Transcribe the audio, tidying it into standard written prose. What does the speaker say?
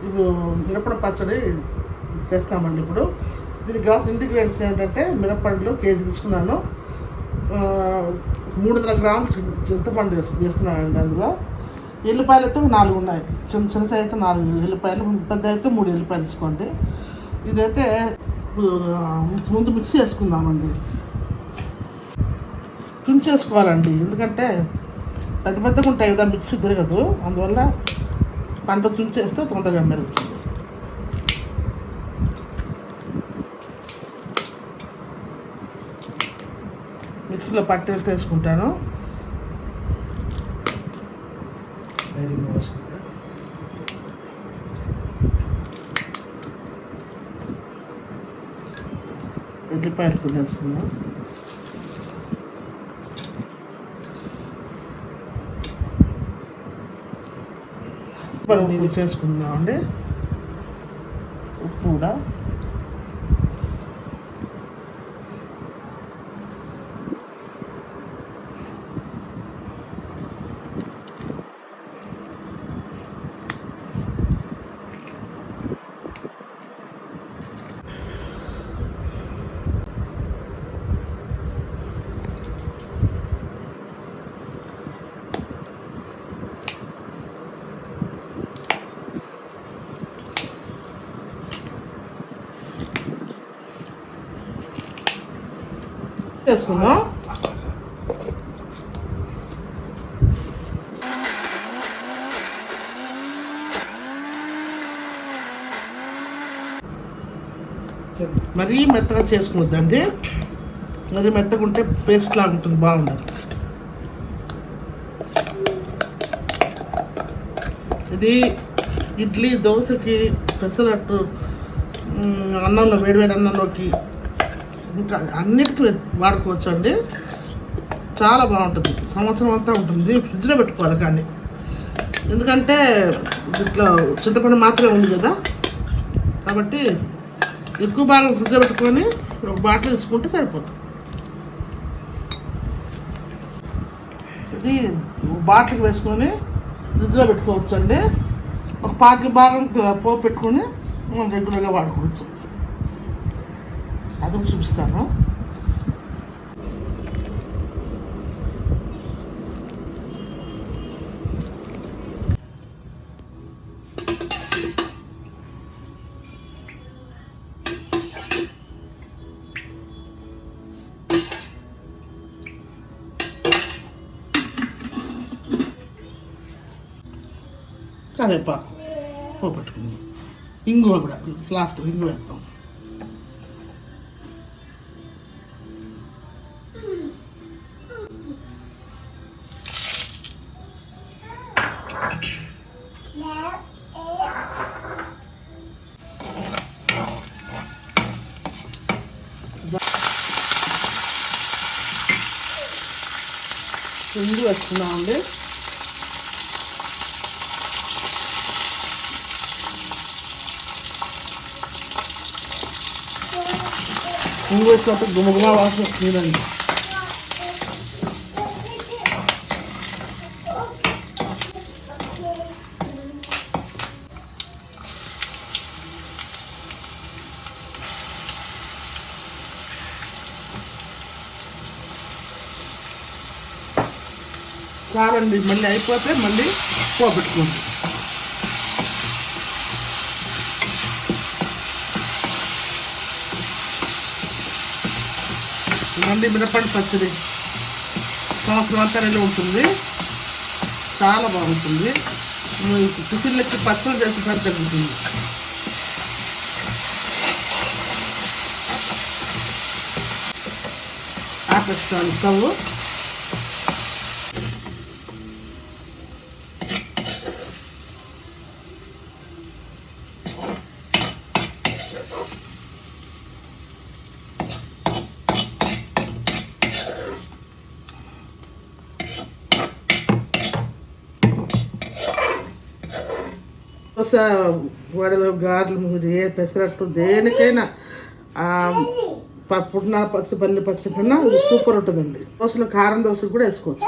ఇప్పుడు మిరపడ పచ్చడి చేస్తామండి. ఇప్పుడు దీనికి కావాల్సిన ఇంగ్రీడియంట్స్ ఏంటంటే మిరపండ్లు కేజీ తీసుకున్నాను, 300 గ్రాములు చింతపండు చేస్తున్నానండి. అందులో ఎల్లిపాయలు అయితే 4 ఉన్నాయి, చిన్న చిన్న సైజ్ అయితే 4 ఎల్లిపాయలు, పెద్ద అయితే 3 ఎల్లిపాయలు తీసుకోండి. ఇదైతే ముందు మిక్స్ చేసుకుందామండి, తుంచేసుకోవాలండి. ఎందుకంటే పెద్ద పెద్దగా ఉంటాయి కదా, మిక్సీ తిరగదు, అందువల్ల పంట తుంచేస్తే తొందరగా మెరుగుతుంది. మిక్సీలో పట్టి తీసుకుంటాను. ఉల్లిపాయలు కూడా వేసుకుందాం. చేసుకుందాం అండి. ఉప్పు కూడా వేసుకుందాం. మరీ మెత్తగా చేసుకోవద్దండి, మరీ మెత్తగా ఉంటే పేస్ట్ లాగా ఉంటుంది, బాగుండదు. ఇది ఇడ్లీ, దోశకి, పెసరట్టు, అన్నంలో వేడివేడి అన్నంలోకి, ఇంకా అన్నిటికీ వాడుకోవచ్చు అండి. చాలా బాగుంటుంది, సంవత్సరం అంతా ఉంటుంది. ఫ్రిడ్జ్లో పెట్టుకోవాలి కానీ, ఎందుకంటే ఇట్లా చింతపండు మాత్రమే ఉంది కదా, కాబట్టి ఎక్కువ బాగా ఫ్రిడ్జ్లో పెట్టుకొని ఒక బాటిల్ తీసుకుంటే సరిపోతుంది. ఇది బాటిల్కి వేసుకొని ఫ్రిడ్జ్లో పెట్టుకోవచ్చు అండి. ఒక 5 భాగం పోపు పెట్టుకొని మనం రెగ్యులర్గా వాడుకోవచ్చు. అది చూపిస్తాను. కరేపాకు పోపెట్టుకుందాం, ఇంగువ కూడా లాస్ట్ ఇంగువ వేద్దాం. ఇంగు వేసుకున్నామండి. ఇంగు వేసినప్పుడు గుమగుమ వాసన వస్తుందండి. చాలండి, మళ్ళీ అయిపోతే మళ్ళీ పోపెట్టుకోండి. మళ్ళీ మిరపండు పచ్చడి సంవత్సరం అంతా నిల్వ ఉంటుంది, చాలా బాగుంటుంది. టిఫిన్లకి పచ్చడి చేసి తగ్గుతుంది. ఆపేస్తాను స్టవ్. దోశ, వడలు, గారెలు, ఏ పెసరట్టు దేనికైనా పుట్నాల పచ్చడి, పల్లి పచ్చడి కన్నా ఇది సూపర్ ఉంటుందండి. దోశలో కారం దోశలు కూడా వేసుకోవచ్చు.